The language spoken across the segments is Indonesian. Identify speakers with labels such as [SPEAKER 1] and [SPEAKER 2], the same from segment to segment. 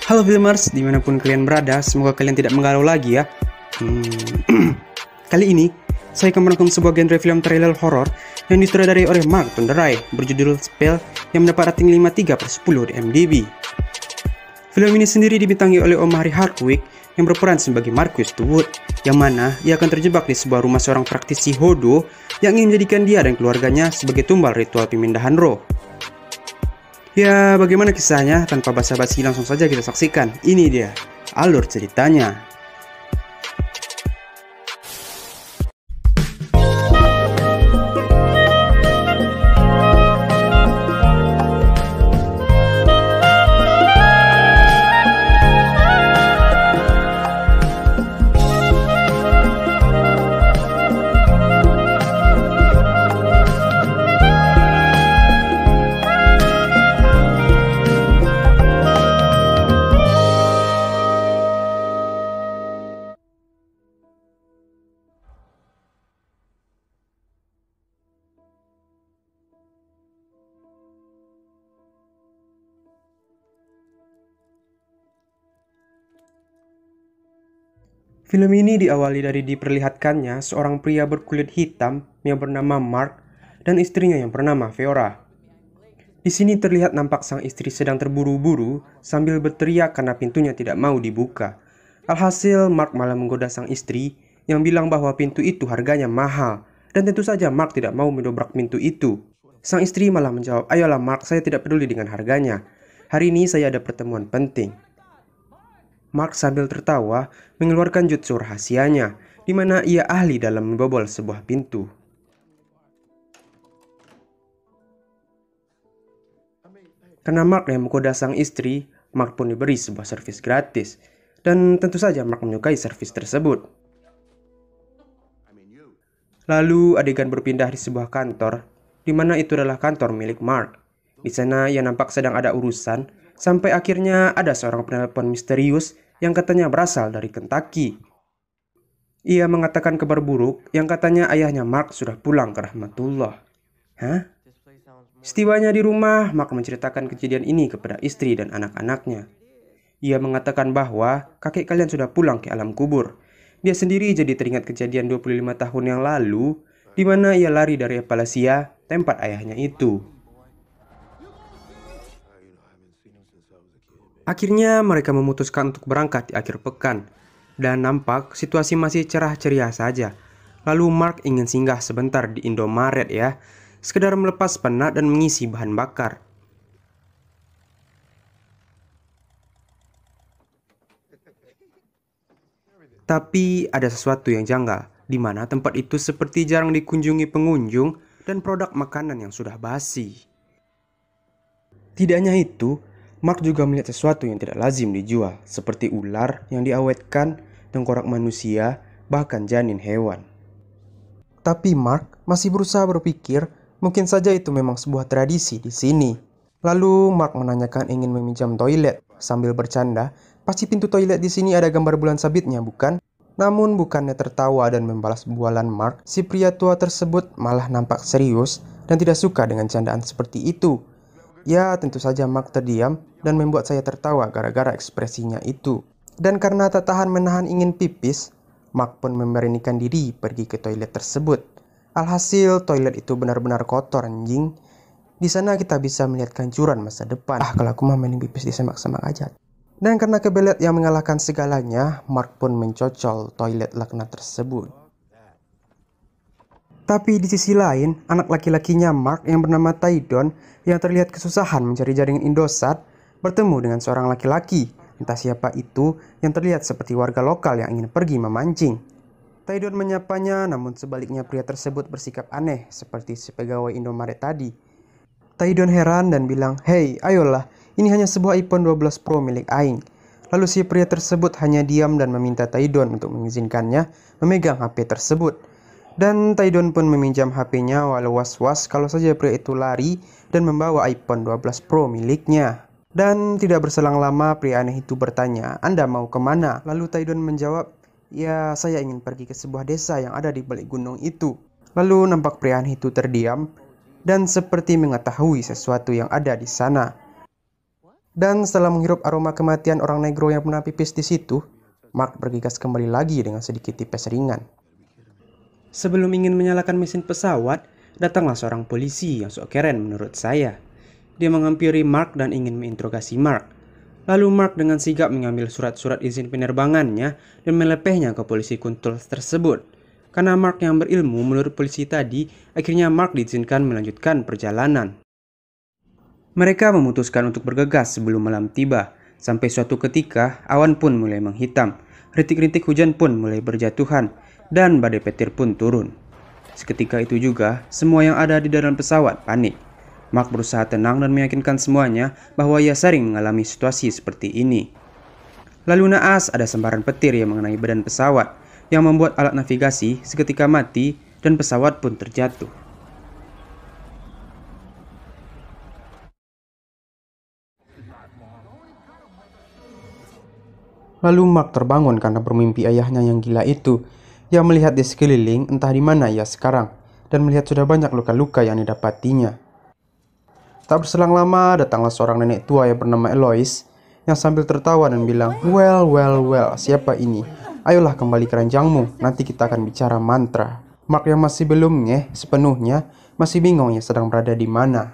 [SPEAKER 1] Halo filmers, dimanapun kalian berada, semoga kalian tidak menggalau lagi ya. Kali ini, saya akan menonton sebuah genre film trailer horor yang disutradarai oleh Mark Tonderai berjudul Spell yang mendapat rating 5,3/10 di IMDb. Film ini sendiri dibintangi oleh Omari Hardwick yang berperan sebagai Marcus Stewart, yang mana ia akan terjebak di sebuah rumah seorang praktisi hodo yang ingin menjadikan dia dan keluarganya sebagai tumbal ritual pemindahan roh. Ya, bagaimana kisahnya? Tanpa basa-basi langsung saja kita saksikan. Ini dia alur ceritanya. Film ini diawali dari diperlihatkannya seorang pria berkulit hitam yang bernama Mark dan istrinya yang bernama Fiora. Di sini terlihat nampak sang istri sedang terburu-buru sambil berteriak karena pintunya tidak mau dibuka. Alhasil Mark malah menggoda sang istri yang bilang bahwa pintu itu harganya mahal dan tentu saja Mark tidak mau mendobrak pintu itu. Sang istri malah menjawab, "Ayolah Mark, saya tidak peduli dengan harganya. Hari ini saya ada pertemuan penting." Mark sambil tertawa mengeluarkan jutsu rahasianya, di mana ia ahli dalam membobol sebuah pintu. Karena Mark yang menggoda sang istri, Mark pun diberi sebuah servis gratis. Dan tentu saja Mark menyukai servis tersebut. Lalu adegan berpindah di sebuah kantor, di mana itu adalah kantor milik Mark. Di sana ia nampak sedang ada urusan, sampai akhirnya ada seorang penelpon misterius yang katanya berasal dari Kentucky. Ia mengatakan kabar buruk yang katanya ayahnya Mark sudah pulang ke rahmatullah. Hah? Setibanya di rumah, Mark menceritakan kejadian ini kepada istri dan anak-anaknya. Ia mengatakan bahwa kakek kalian sudah pulang ke alam kubur. Dia sendiri jadi teringat kejadian 25 tahun yang lalu, di mana ia lari dari Appalachia, tempat ayahnya itu. Akhirnya mereka memutuskan untuk berangkat di akhir pekan, dan nampak situasi masih cerah ceria saja. Lalu Mark ingin singgah sebentar di Indomaret ya, sekedar melepas penat dan mengisi bahan bakar. Tapi ada sesuatu yang janggal, di mana tempat itu seperti jarang dikunjungi pengunjung dan produk makanan yang sudah basi. Tidak hanya itu, Mark juga melihat sesuatu yang tidak lazim dijual, seperti ular yang diawetkan, tengkorak manusia, bahkan janin hewan. Tapi Mark masih berusaha berpikir, mungkin saja itu memang sebuah tradisi di sini. Lalu Mark menanyakan ingin meminjam toilet, sambil bercanda, pasti pintu toilet di sini ada gambar bulan sabitnya, bukan? Namun bukannya tertawa dan membalas bualan Mark, si pria tua tersebut malah nampak serius dan tidak suka dengan candaan seperti itu. Ya, tentu saja Mark terdiam dan membuat saya tertawa gara-gara ekspresinya itu. Dan karena tak tahan menahan ingin pipis, Mark pun memberanikan diri pergi ke toilet tersebut. Alhasil, toilet itu benar-benar kotor anjing. Di sana kita bisa melihat kehancuran masa depan. Kalau aku mah main pipis di semak-semak aja. Dan karena kebelet yang mengalahkan segalanya, Mark pun mencocol toilet laknat tersebut. Tapi di sisi lain, anak laki-lakinya Mark yang bernama Taidon yang terlihat kesusahan mencari jaringan Indosat bertemu dengan seorang laki-laki, entah siapa itu, yang terlihat seperti warga lokal yang ingin pergi memancing. Taidon menyapanya, namun sebaliknya pria tersebut bersikap aneh seperti si pegawai Indomaret tadi. Taidon heran dan bilang, "Hei, ayolah, ini hanya sebuah iPhone 12 Pro milik Aing." Lalu si pria tersebut hanya diam dan meminta Taidon untuk mengizinkannya memegang HP tersebut. Dan Taidon pun meminjam HP-nya walau was-was kalau saja pria itu lari dan membawa iPhone 12 Pro miliknya. Dan tidak berselang lama pria aneh itu bertanya, "Anda mau kemana?" Lalu Taidon menjawab, "Ya, saya ingin pergi ke sebuah desa yang ada di balik gunung itu." Lalu nampak pria aneh itu terdiam dan seperti mengetahui sesuatu yang ada di sana. Dan setelah menghirup aroma kematian orang negro yang pernah pipis di situ, Mark bergegas kembali lagi dengan sedikit tipes ringan. Sebelum ingin menyalakan mesin pesawat, datanglah seorang polisi yang sok keren menurut saya. Dia menghampiri Mark dan ingin menginterogasi Mark. Lalu Mark dengan sigap mengambil surat-surat izin penerbangannya dan melepehnya ke polisi kuntul tersebut. Karena Mark yang berilmu menurut polisi tadi, akhirnya Mark diizinkan melanjutkan perjalanan. Mereka memutuskan untuk bergegas sebelum malam tiba. Sampai suatu ketika, awan pun mulai menghitam. Rintik-rintik hujan pun mulai berjatuhan, dan badai petir pun turun. Seketika itu juga, semua yang ada di dalam pesawat panik. Mark berusaha tenang dan meyakinkan semuanya bahwa ia sering mengalami situasi seperti ini. Lalu naas ada sembaran petir yang mengenai badan pesawat, yang membuat alat navigasi seketika mati dan pesawat pun terjatuh. Lalu Mark terbangun karena bermimpi ayahnya yang gila itu. Ia melihat di sekeliling entah di mana ia sekarang, dan melihat sudah banyak luka-luka yang didapatinya. Tak berselang lama, datanglah seorang nenek tua yang bernama Eloise, yang sambil tertawa dan bilang, well, siapa ini? Ayolah kembali ke ranjangmu, nanti kita akan bicara mantra. Mark yang masih belum ngeh sepenuhnya, masih bingung ia sedang berada di mana.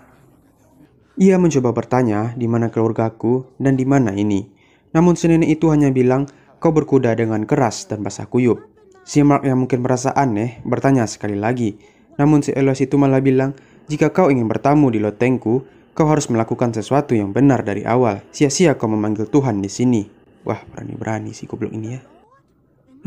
[SPEAKER 1] Ia mencoba bertanya, di mana keluargaku dan di mana ini. Namun si nenek itu hanya bilang, kau berkuda dengan keras dan basah kuyup. Si Mark yang mungkin merasa aneh, bertanya sekali lagi. Namun si Eloise itu malah bilang, jika kau ingin bertamu di lotengku, kau harus melakukan sesuatu yang benar dari awal. Sia-sia kau memanggil Tuhan di sini. Wah, berani-berani si goblok ini ya.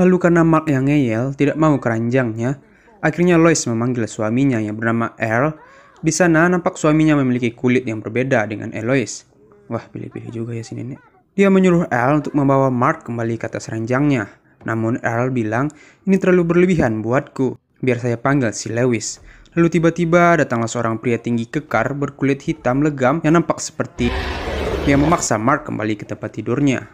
[SPEAKER 1] Lalu karena Mark yang ngeyel tidak mau keranjangnya, akhirnya Lois memanggil suaminya yang bernama Earl. Di sana nampak suaminya memiliki kulit yang berbeda dengan Eloise. Wah, pilih-pilih juga ya si nenek. Dia menyuruh Earl untuk membawa Mark kembali ke atas ranjangnya. Namun Earl bilang, ini terlalu berlebihan buatku. Biar saya panggil si Lewis. Lalu tiba-tiba datanglah seorang pria tinggi kekar berkulit hitam legam yang nampak seperti yang memaksa Mark kembali ke tempat tidurnya.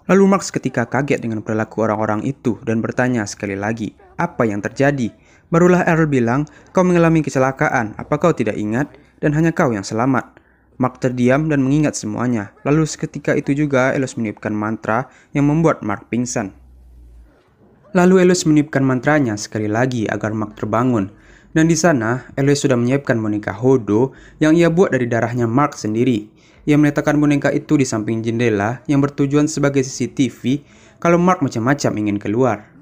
[SPEAKER 1] Lalu Mark seketika kaget dengan perilaku orang-orang itu dan bertanya sekali lagi, apa yang terjadi? Barulah Earl bilang, kau mengalami kecelakaan, apa kau tidak ingat? Dan hanya kau yang selamat. Mark terdiam dan mengingat semuanya. Lalu seketika itu juga Eloise meniupkan mantra yang membuat Mark pingsan. Lalu Eloise meniupkan mantranya sekali lagi agar Mark terbangun. Dan di sana Eloise sudah menyiapkan boneka Hodo yang ia buat dari darahnya Mark sendiri. Ia meletakkan boneka itu di samping jendela yang bertujuan sebagai CCTV kalau Mark macam-macam ingin keluar.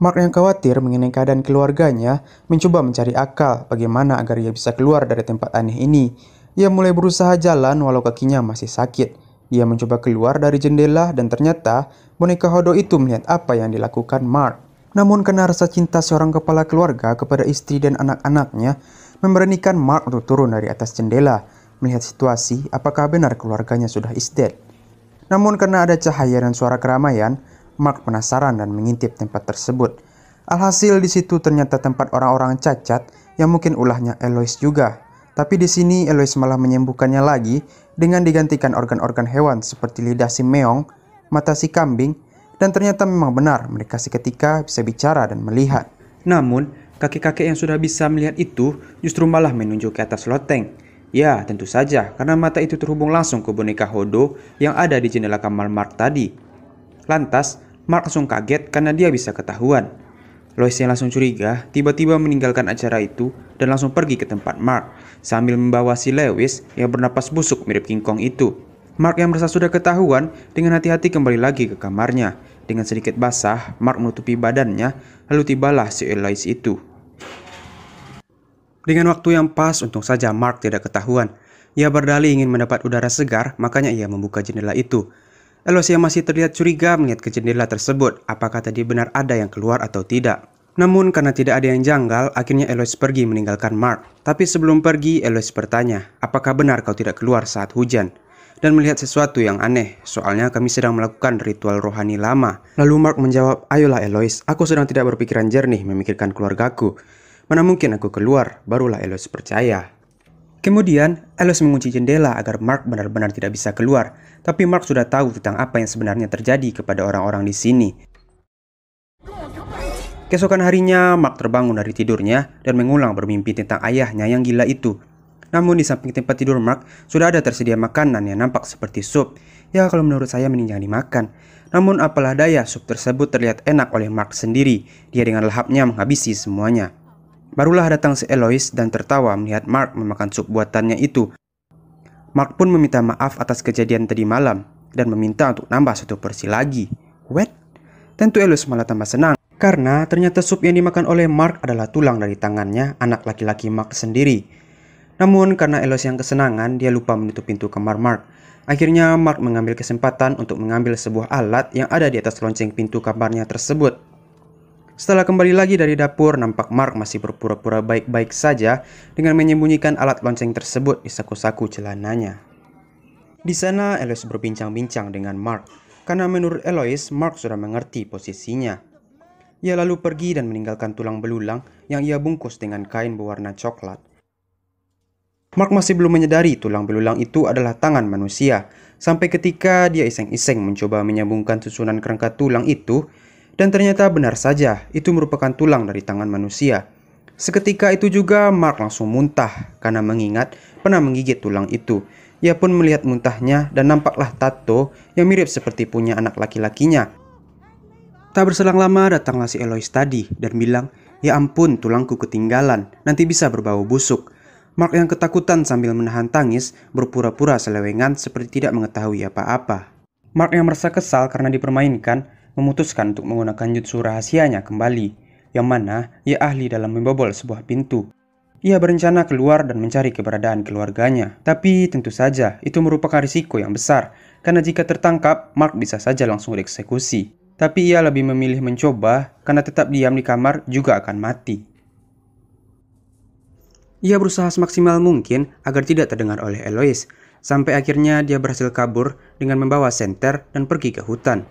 [SPEAKER 1] Mark yang khawatir mengenai keadaan keluarganya mencoba mencari akal bagaimana agar ia bisa keluar dari tempat aneh ini. Ia mulai berusaha jalan walau kakinya masih sakit. Dia mencoba keluar dari jendela dan ternyata boneka Hodo itu melihat apa yang dilakukan Mark. Namun karena rasa cinta seorang kepala keluarga kepada istri dan anak-anaknya memberanikan Mark untuk turun dari atas jendela melihat situasi apakah benar keluarganya sudah is dead. Namun karena ada cahaya dan suara keramaian, Mark penasaran dan mengintip tempat tersebut. Alhasil di situ ternyata tempat orang-orang cacat yang mungkin ulahnya Eloise juga. Tapi di sini Eloise malah menyembuhkannya lagi dengan digantikan organ-organ hewan seperti lidah si meong, mata si kambing, dan ternyata memang benar mereka seketika bisa bicara dan melihat. Namun, kakek-kakek yang sudah bisa melihat itu justru malah menunjuk ke atas loteng. Ya, tentu saja karena mata itu terhubung langsung ke boneka Hodo yang ada di jendela kamar Mark tadi. Lantas, Mark langsung kaget karena dia bisa ketahuan. Lois yang langsung curiga, tiba-tiba meninggalkan acara itu dan langsung pergi ke tempat Mark sambil membawa si Lewis yang bernapas busuk mirip King Kong itu. Mark yang merasa sudah ketahuan dengan hati-hati kembali lagi ke kamarnya. Dengan sedikit basah, Mark menutupi badannya, lalu tibalah si Eloise itu. Dengan waktu yang pas, untung saja Mark tidak ketahuan. Ia berdalih ingin mendapat udara segar, makanya ia membuka jendela itu. Eloise yang masih terlihat curiga melihat ke jendela tersebut, apakah tadi benar ada yang keluar atau tidak. Namun karena tidak ada yang janggal, akhirnya Eloise pergi meninggalkan Mark. Tapi sebelum pergi, Eloise bertanya, apakah benar kau tidak keluar saat hujan? Dan melihat sesuatu yang aneh, soalnya kami sedang melakukan ritual rohani lama. Lalu Mark menjawab, ayolah Eloise, aku sedang tidak berpikiran jernih memikirkan keluargaku. Mana mungkin aku keluar, barulah Eloise percaya. Kemudian, Eloise mengunci jendela agar Mark benar-benar tidak bisa keluar. Tapi Mark sudah tahu tentang apa yang sebenarnya terjadi kepada orang-orang di sini. Keesokan harinya, Mark terbangun dari tidurnya dan mengulang bermimpi tentang ayahnya yang gila itu. Namun di samping tempat tidur Mark, sudah ada tersedia makanan yang nampak seperti sup. Ya, kalau menurut saya mending jangan dimakan. Namun apalah daya, sup tersebut terlihat enak oleh Mark sendiri. Dia dengan lahapnya menghabisi semuanya. Barulah datang si Eloise dan tertawa melihat Mark memakan sup buatannya itu. Mark pun meminta maaf atas kejadian tadi malam dan meminta untuk nambah 1 porsi lagi. What? Tentu Eloise malah tambah senang karena ternyata sup yang dimakan oleh Mark adalah tulang dari tangannya anak laki-laki Mark sendiri. Namun karena Eloise yang kesenangan, dia lupa menutup pintu kamar Mark. Akhirnya Mark mengambil kesempatan untuk mengambil sebuah alat yang ada di atas lonceng pintu kamarnya tersebut. Setelah kembali lagi dari dapur, nampak Mark masih berpura-pura baik-baik saja dengan menyembunyikan alat lonceng tersebut di saku-saku celananya. Di sana Eloise berbincang-bincang dengan Mark, karena menurut Eloise, Mark sudah mengerti posisinya. Ia lalu pergi dan meninggalkan tulang belulang yang ia bungkus dengan kain berwarna coklat. Mark masih belum menyadari tulang belulang itu adalah tangan manusia, sampai ketika dia iseng-iseng mencoba menyambungkan susunan kerangka tulang itu, dan ternyata benar saja, itu merupakan tulang dari tangan manusia. Seketika itu juga Mark langsung muntah karena mengingat pernah menggigit tulang itu. Ia pun melihat muntahnya dan nampaklah tato yang mirip seperti punya anak laki-lakinya. Tak berselang lama datanglah si Eloise tadi dan bilang, "Ya ampun, tulangku ketinggalan, nanti bisa berbau busuk." Mark yang ketakutan sambil menahan tangis berpura-pura selewengan seperti tidak mengetahui apa-apa. Mark yang merasa kesal karena dipermainkan memutuskan untuk menggunakan jutsu rahasianya kembali, yang mana ia ahli dalam membobol sebuah pintu. Ia berencana keluar dan mencari keberadaan keluarganya, tapi tentu saja itu merupakan risiko yang besar, karena jika tertangkap, Mark bisa saja langsung dieksekusi. Tapi ia lebih memilih mencoba, karena tetap diam di kamar juga akan mati. Ia berusaha semaksimal mungkin agar tidak terdengar oleh Eloise, sampai akhirnya dia berhasil kabur dengan membawa senter dan pergi ke hutan.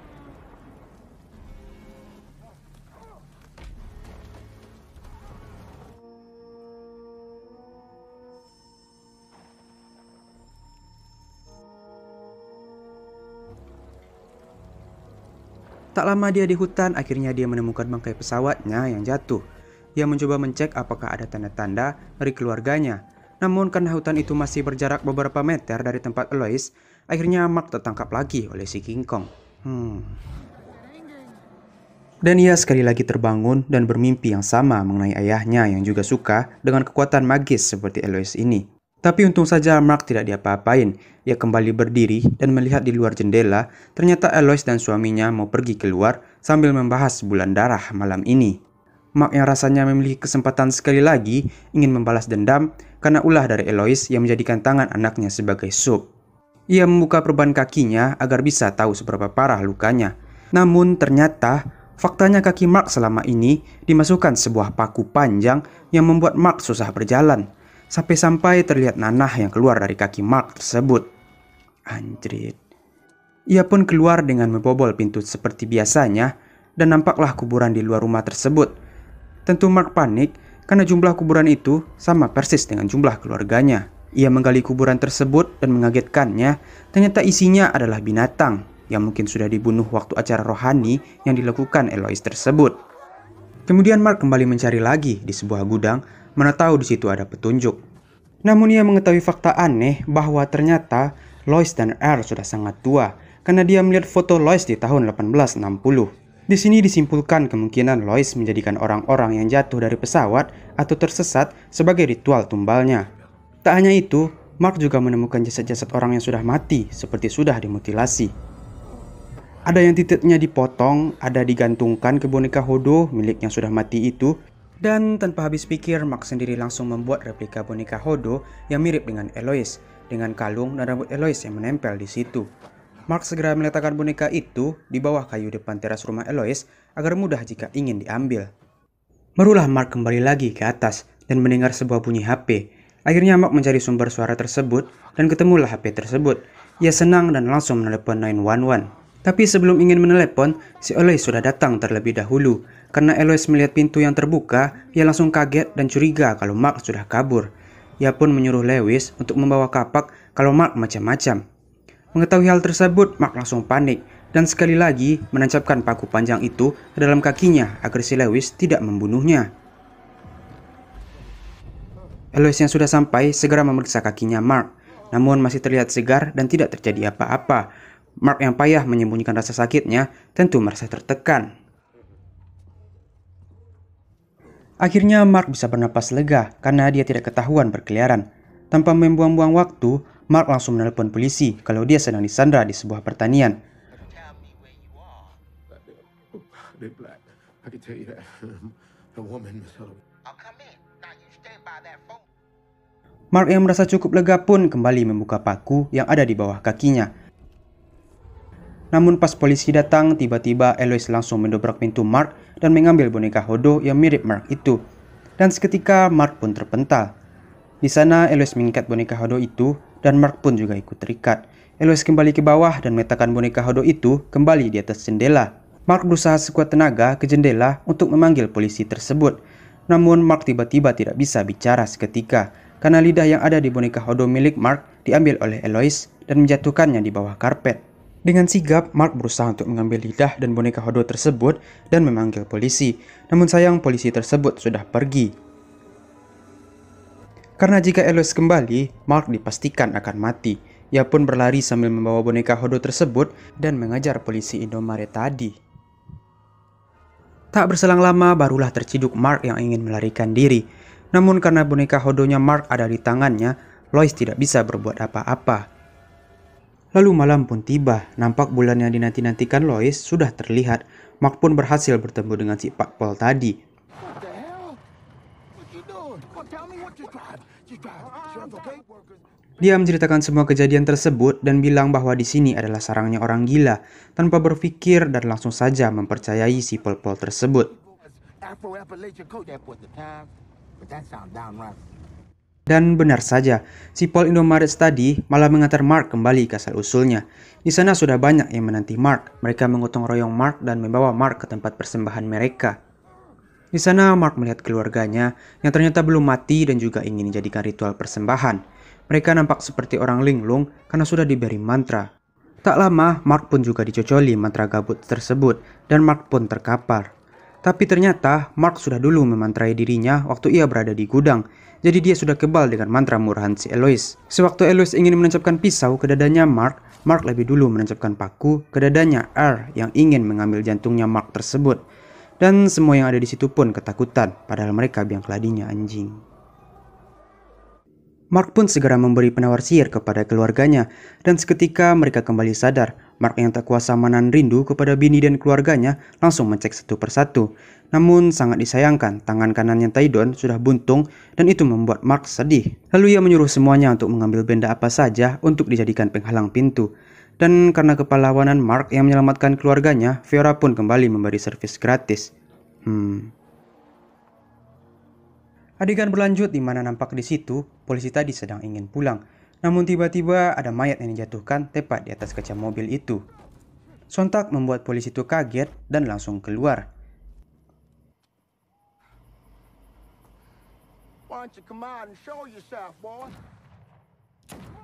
[SPEAKER 1] Tak lama dia di hutan, akhirnya dia menemukan bangkai pesawatnya yang jatuh. Ia mencoba mencek apakah ada tanda-tanda dari keluarganya. Namun karena hutan itu masih berjarak beberapa meter dari tempat Eloise, akhirnya Mark tertangkap lagi oleh si King Kong. Dan ia sekali lagi terbangun dan bermimpi yang sama mengenai ayahnya yang juga suka dengan kekuatan magis seperti Eloise ini. Tapi untung saja Mark tidak diapa-apain. Ia kembali berdiri dan melihat di luar jendela, ternyata Eloise dan suaminya mau pergi keluar sambil membahas bulan darah malam ini. Mark yang rasanya memiliki kesempatan sekali lagi ingin membalas dendam karena ulah dari Eloise yang menjadikan tangan anaknya sebagai sup. Ia membuka perban kakinya agar bisa tahu seberapa parah lukanya. Namun ternyata faktanya kaki Mark selama ini dimasukkan sebuah paku panjang yang membuat Mark susah berjalan. Sampai-sampai terlihat nanah yang keluar dari kaki Mark tersebut. Anjrit. Ia pun keluar dengan membobol pintu seperti biasanya dan nampaklah kuburan di luar rumah tersebut. Tentu Mark panik karena jumlah kuburan itu sama persis dengan jumlah keluarganya. Ia menggali kuburan tersebut dan mengagetkannya, ternyata isinya adalah binatang yang mungkin sudah dibunuh waktu acara rohani yang dilakukan Eloise tersebut. Kemudian Mark kembali mencari lagi di sebuah gudang, mana tahu di situ ada petunjuk. Namun ia mengetahui fakta aneh bahwa ternyata Lois dan Earl sudah sangat tua karena dia melihat foto Lois di tahun 1860. Di sini disimpulkan kemungkinan Lois menjadikan orang-orang yang jatuh dari pesawat atau tersesat sebagai ritual tumbalnya. Tak hanya itu, Mark juga menemukan jasad-jasad orang yang sudah mati seperti sudah dimutilasi. Ada yang titiknya dipotong, ada digantungkan ke boneka Hodo milik yang sudah mati itu. Dan tanpa habis pikir, Mark sendiri langsung membuat replika boneka Hodo yang mirip dengan Eloise, dengan kalung dan rambut Eloise yang menempel di situ. Mark segera meletakkan boneka itu di bawah kayu depan teras rumah Eloise agar mudah jika ingin diambil. Barulah Mark kembali lagi ke atas dan mendengar sebuah bunyi HP. Akhirnya Mark mencari sumber suara tersebut dan ketemulah HP tersebut. Ia senang dan langsung menelepon 911. Tapi sebelum ingin menelepon, si Eloise sudah datang terlebih dahulu. Karena Eloise melihat pintu yang terbuka, ia langsung kaget dan curiga kalau Mark sudah kabur. Ia pun menyuruh Lewis untuk membawa kapak kalau Mark macam-macam. Mengetahui hal tersebut, Mark langsung panik dan sekali lagi menancapkan paku panjang itu ke dalam kakinya agar si Lewis tidak membunuhnya. Eloise yang sudah sampai segera memeriksa kakinya Mark, namun masih terlihat segar dan tidak terjadi apa-apa. Mark yang payah menyembunyikan rasa sakitnya tentu merasa tertekan. Akhirnya Mark bisa bernapas lega karena dia tidak ketahuan berkeliaran. Tanpa membuang-buang waktu, Mark langsung menelpon polisi kalau dia sedang disandra di sebuah pertanian. Mark yang merasa cukup lega pun kembali membuka paku yang ada di bawah kakinya. Namun pas polisi datang, tiba-tiba Eloise langsung mendobrak pintu Mark dan mengambil boneka Hodo yang mirip Mark itu. Dan seketika Mark pun terpental. Di sana Eloise mengikat boneka Hodo itu dan Mark pun juga ikut terikat. Eloise kembali ke bawah dan meletakkan boneka Hodo itu kembali di atas jendela. Mark berusaha sekuat tenaga ke jendela untuk memanggil polisi tersebut. Namun Mark tiba-tiba tidak bisa bicara seketika karena lidah yang ada di boneka Hodo milik Mark diambil oleh Eloise dan menjatuhkannya di bawah karpet. Dengan sigap, Mark berusaha untuk mengambil lidah dan boneka Hodo tersebut dan memanggil polisi. Namun sayang polisi tersebut sudah pergi. Karena jika Eloise kembali, Mark dipastikan akan mati. Ia pun berlari sambil membawa boneka Hodo tersebut dan mengejar polisi Indomaret tadi. Tak berselang lama barulah terciduk Mark yang ingin melarikan diri. Namun karena boneka Hodonya Mark ada di tangannya, Lois tidak bisa berbuat apa-apa. Lalu malam pun tiba, nampak bulan yang dinanti-nantikan Lois sudah terlihat. Mark pun berhasil bertemu dengan si Pak Paul tadi. Dia menceritakan semua kejadian tersebut dan bilang bahwa di sini adalah sarangnya orang gila, tanpa berpikir dan langsung saja mempercayai si Paul Paul tersebut. Dan benar saja, si Paul Indomaret tadi malah mengantar Mark kembali ke asal-usulnya. Di sana sudah banyak yang menanti Mark. Mereka mengotong royong Mark dan membawa Mark ke tempat persembahan mereka. Di sana Mark melihat keluarganya yang ternyata belum mati dan juga ingin dijadikan ritual persembahan. Mereka nampak seperti orang linglung karena sudah diberi mantra. Tak lama, Mark pun juga dicocoli mantra gabut tersebut dan Mark pun terkapar. Tapi ternyata Mark sudah dulu memantrai dirinya waktu ia berada di gudang. Jadi dia sudah kebal dengan mantra murahan si Eloise. Sewaktu Eloise ingin menancapkan pisau ke dadanya Mark lebih dulu menancapkan paku ke dadanya R yang ingin mengambil jantungnya Mark tersebut. Dan semua yang ada di situ pun ketakutan, padahal mereka biang keladinya anjing. Mark pun segera memberi penawar sihir kepada keluarganya, dan seketika mereka kembali sadar. Mark yang tak kuasa menahan rindu kepada bini dan keluarganya langsung mencek satu persatu. Namun sangat disayangkan, tangan kanannya Taidon sudah buntung dan itu membuat Mark sedih. Lalu ia menyuruh semuanya untuk mengambil benda apa saja untuk dijadikan penghalang pintu. Dan karena kepahlawanan Mark yang menyelamatkan keluarganya, Fiora pun kembali memberi servis gratis. Adegan berlanjut di mana nampak di situ polisi tadi sedang ingin pulang. Namun tiba-tiba ada mayat yang dijatuhkan tepat di atas kaca mobil itu. Sontak membuat polisi itu kaget dan langsung keluar.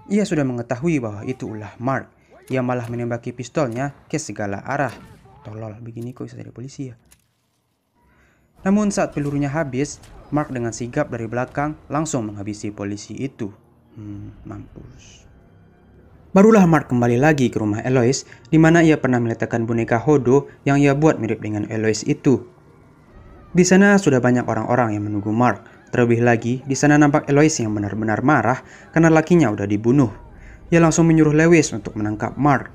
[SPEAKER 1] Ia sudah mengetahui bahwa itu ulah Mark. Ia malah menembaki pistolnya ke segala arah. Tolol, begini kok bisa jadi polisi ya? Namun saat pelurunya habis, Mark dengan sigap dari belakang langsung menghabisi polisi itu. Mampus. Barulah Mark kembali lagi ke rumah Eloise, di mana ia pernah meletakkan boneka Hodo yang ia buat mirip dengan Eloise itu. Di sana sudah banyak orang-orang yang menunggu Mark. Terlebih lagi, di sana nampak Eloise yang benar-benar marah karena lakinya udah dibunuh. Ia langsung menyuruh Lewis untuk menangkap Mark.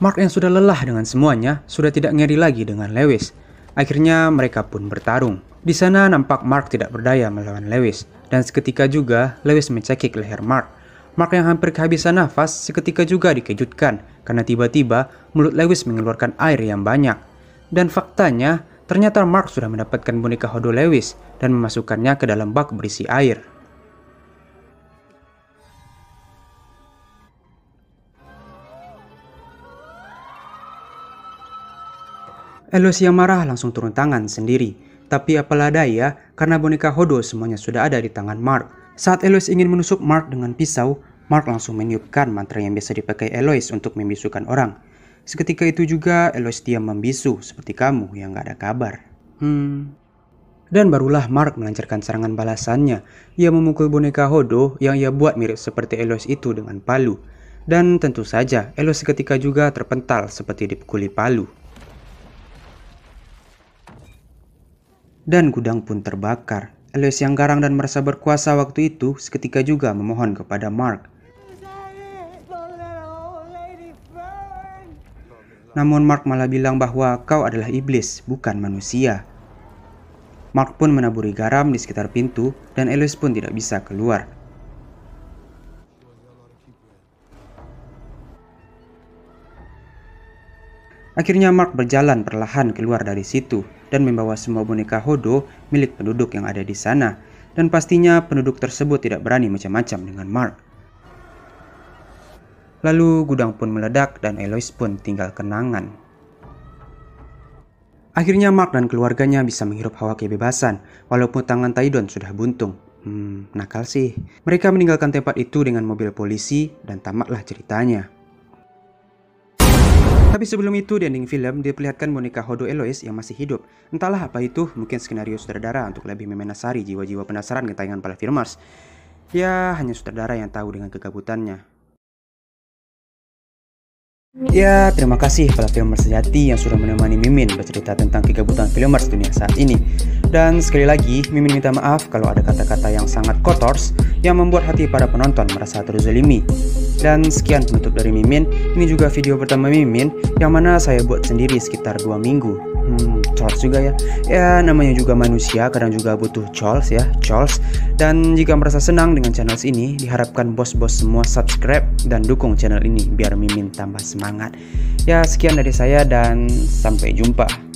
[SPEAKER 1] Mark yang sudah lelah dengan semuanya, sudah tidak ngeri lagi dengan Lewis. Akhirnya mereka pun bertarung. Di sana nampak Mark tidak berdaya melawan Lewis, dan seketika juga Lewis mencekik leher Mark. Mark yang hampir kehabisan nafas seketika juga dikejutkan karena tiba-tiba mulut Lewis mengeluarkan air yang banyak. Dan faktanya, ternyata Mark sudah mendapatkan boneka Hodo Lewis dan memasukkannya ke dalam bak berisi air. Eloise yang marah langsung turun tangan sendiri. Tapi apalah daya, karena boneka Hodo semuanya sudah ada di tangan Mark. Saat Eloise ingin menusuk Mark dengan pisau, Mark langsung meniupkan mantra yang biasa dipakai Eloise untuk membisukan orang. Seketika itu juga Eloise diam membisu, seperti kamu yang gak ada kabar. Dan barulah Mark melancarkan serangan balasannya. Ia memukul boneka Hodo yang ia buat mirip seperti Eloise itu dengan palu. Dan tentu saja Eloise seketika juga terpental seperti dipukuli palu. Dan gudang pun terbakar. Eloise yang garang dan merasa berkuasa waktu itu seketika juga memohon kepada Mark. Namun Mark malah bilang bahwa kau adalah iblis, bukan manusia. Mark pun menaburi garam di sekitar pintu dan Eloise pun tidak bisa keluar. Akhirnya Mark berjalan perlahan keluar dari situ dan membawa semua boneka Hodo milik penduduk yang ada di sana. Dan pastinya penduduk tersebut tidak berani macam-macam dengan Mark. Lalu gudang pun meledak dan Eloise pun tinggal kenangan. Akhirnya Mark dan keluarganya bisa menghirup hawa kebebasan walaupun tangan Taidon sudah buntung. Nakal sih. Mereka meninggalkan tempat itu dengan mobil polisi dan tamatlah ceritanya. Tapi sebelum itu di ending film diperlihatkan boneka Hodo Eloise yang masih hidup. Entahlah apa itu, mungkin skenario sutradara untuk lebih memenasari jiwa-jiwa penasaran ke tayangan para filmers. Ya, hanya sutradara yang tahu dengan kegabutannya. Ya, terima kasih para filmers sejati yang sudah menemani Mimin bercerita tentang kegabutan filmers dunia saat ini. Dan sekali lagi, Mimin minta maaf kalau ada kata-kata yang sangat kotor yang membuat hati para penonton merasa terzalimi. Dan sekian penutup dari Mimin. Ini juga video pertama Mimin yang mana saya buat sendiri sekitar 2 minggu. Chols juga ya. Ya, namanya juga manusia, kadang juga butuh chols ya, chols. Dan jika merasa senang dengan channel ini, diharapkan bos-bos semua subscribe dan dukung channel ini biar Mimin tambah semangat. Ya, sekian dari saya dan sampai jumpa.